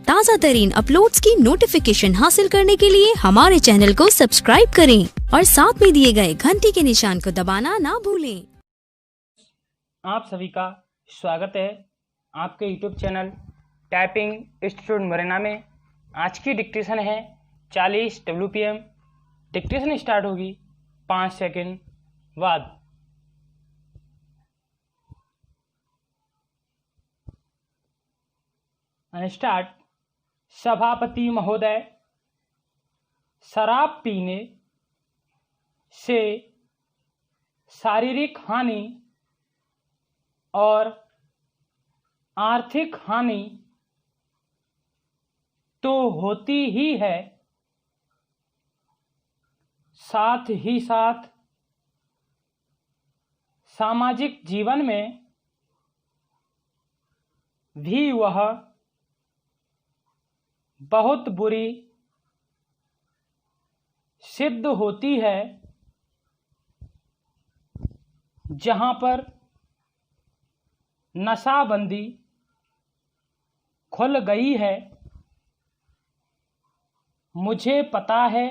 ताज़ा तरीन अपलोड्स की नोटिफिकेशन हासिल करने के लिए हमारे चैनल को सब्सक्राइब करें और साथ में दिए गए घंटी के निशान को दबाना ना भूलें। आप सभी का स्वागत है आपके YouTube channel typing institute Morena में। आज की डिक्टेशन है 40 WPM। डिक्टेशन स्टार्ट होगी 5 सेकंड बाद। स्टार्ट। सभापति महोदय, शराब पीने से शारीरिक हानि और आर्थिक हानि तो होती ही है, साथ ही साथ सामाजिक जीवन में भी वह बहुत बुरी सिद्ध होती है। जहां पर नशाबंदी खुल गई है, मुझे पता है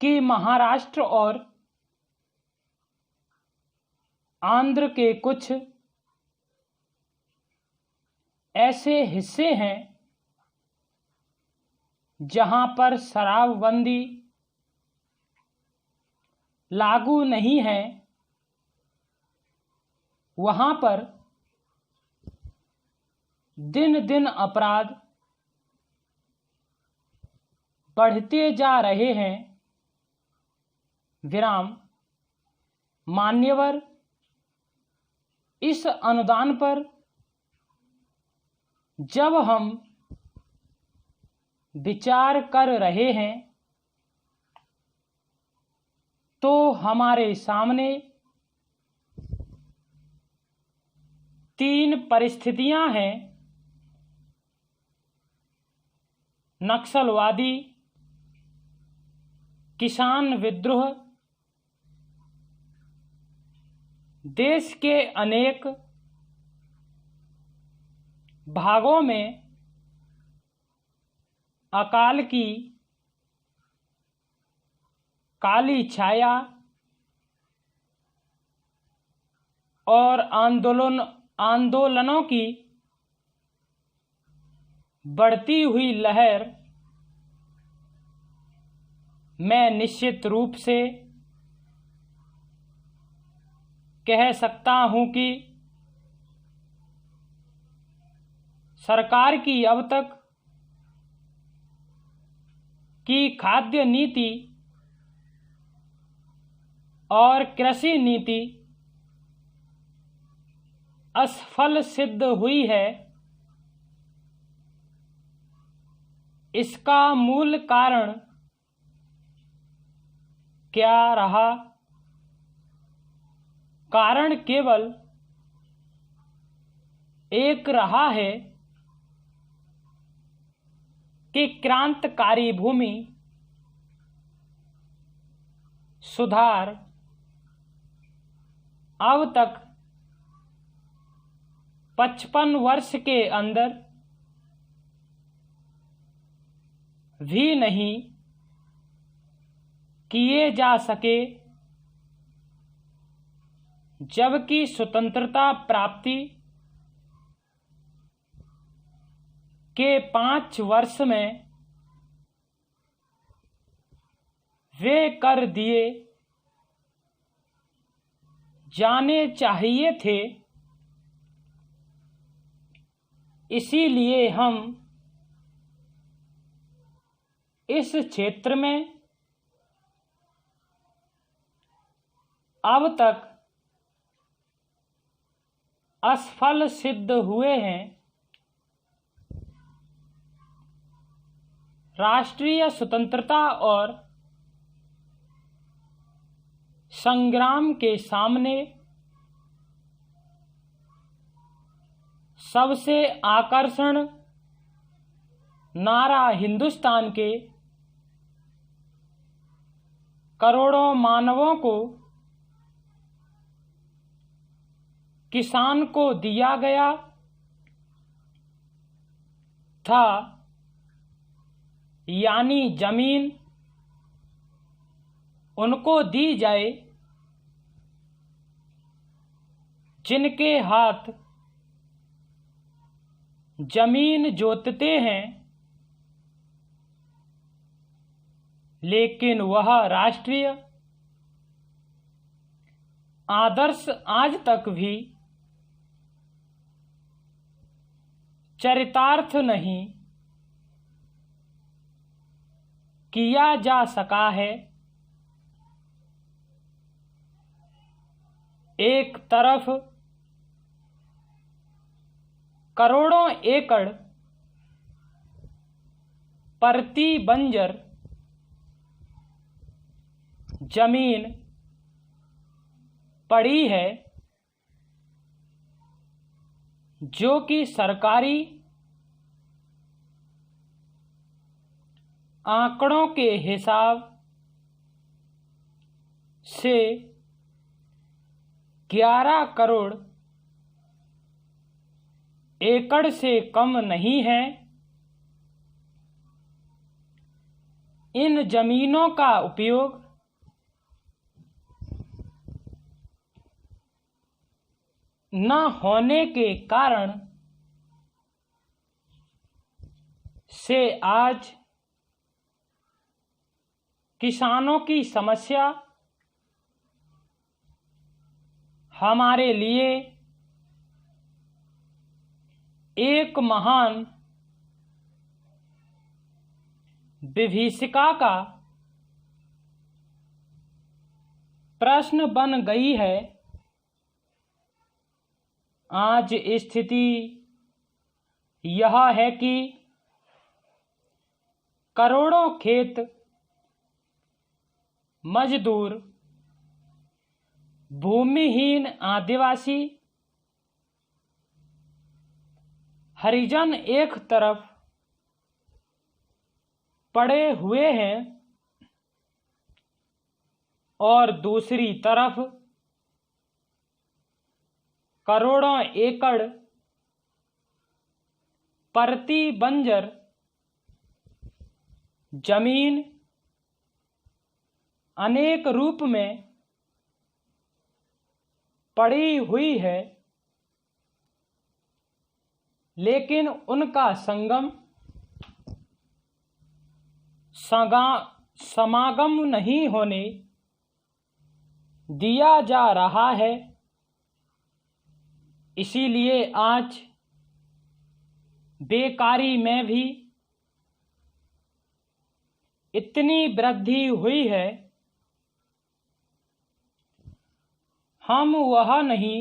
कि महाराष्ट्र और आंध्र के कुछ ऐसे हिस्से हैं जहां पर शराबबंदी लागू नहीं है। वहां पर दिन दिन अपराध बढ़ते जा रहे हैं। विराम। मान्यवर, इस अनुदान पर जब हम विचार कर रहे हैं तो हमारे सामने 3 परिस्थितियां हैं: नक्सलवादी, किसान विद्रोह। देश के अनेक भागों में अकाल की काली छाया और आंदोलनों की बढ़ती हुई लहर मैं निश्चित रूप से कह सकता हूं कि सरकार की अब तक की खाद्य नीति और कृषि नीति असफल सिद्ध हुई है। इसका मूल कारण क्या रहा? कारण केवल एक रहा है कि क्रांतिकारी भूमि सुधार अब तक 55 वर्ष के अंदर भी नहीं किए जा सके, जबकि स्वतंत्रता प्राप्ति के 5 वर्ष में वे कर दिए जाने चाहिए थे। इसीलिए हम इस क्षेत्र में अब तक असफल सिद्ध हुए हैं। राष्ट्रीय स्वतंत्रता और संग्राम के सामने सबसे आकर्षण नारा हिंदुस्तान के करोड़ों मानवों को, किसान को दिया गया था, यानी जमीन उनको दी जाए जिनके हाथ जमीन जोतते हैं, लेकिन वह राष्ट्रीय आदर्श आज तक भी चरितार्थ नहीं किया जा सका है। एक तरफ करोड़ों एकड़ प्रति बंजर जमीन पड़ी है, जो कि सरकारी आंकड़ों के हिसाब से 11 करोड़ एकड़ से कम नहीं है। इन जमीनों का उपयोग न होने के कारण से आज किसानों की समस्या हमारे लिए एक महान विभीषिका का प्रश्न बन गई है। आज स्थिति यह है कि करोड़ों खेत मजदूर, भूमिहीन आदिवासी, हरिजन एक तरफ पड़े हुए हैं और दूसरी तरफ करोड़ों एकड़ प्रति बंजर जमीन अनेक रूप में पड़ी हुई है, लेकिन उनका समागम नहीं होने दिया जा रहा है। इसीलिए आज बेकारी में भी इतनी वृद्धि हुई है। हम वह नहीं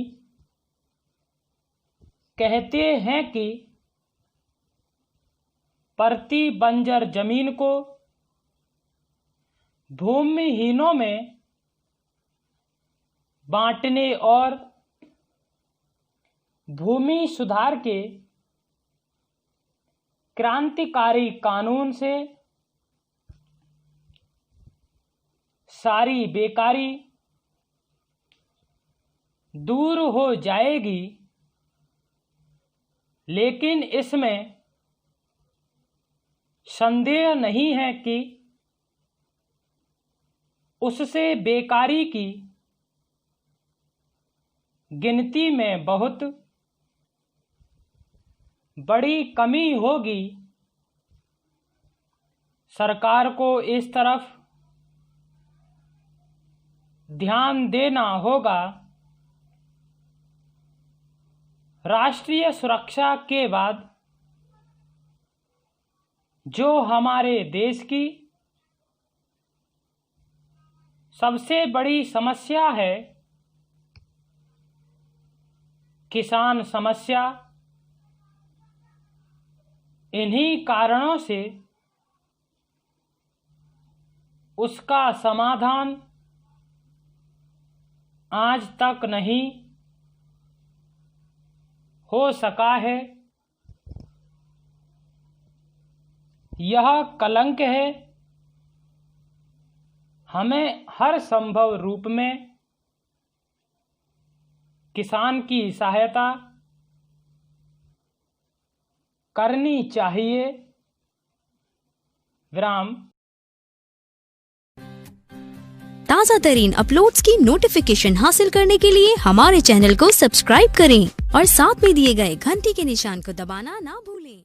कहते हैं कि प्रति बंजर जमीन को भूमिहीनों में बांटने और भूमि सुधार के क्रांतिकारी कानून से सारी बेकारी दूर हो जाएगी, लेकिन इसमें संदेह नहीं है कि उससे बेकारी की गिनती में बहुत बड़ी कमी होगी। सरकार को इस तरफ ध्यान देना होगा। राष्ट्रीय सुरक्षा के बाद जो हमारे देश की सबसे बड़ी समस्या है, किसान समस्या, इन्हीं कारणों से उसका समाधान आज तक नहीं हो सका है। यह कलंक है। हमें हर संभव रूप में किसान की सहायता करनी चाहिए विराम। ताज़ा तरीन अपलोड्स की नोटिफिकेशन हासिल करने के लिए हमारे चैनल को सब्सक्राइब करें और साथ में दिए गए घंटी के निशान को दबाना ना भूलें।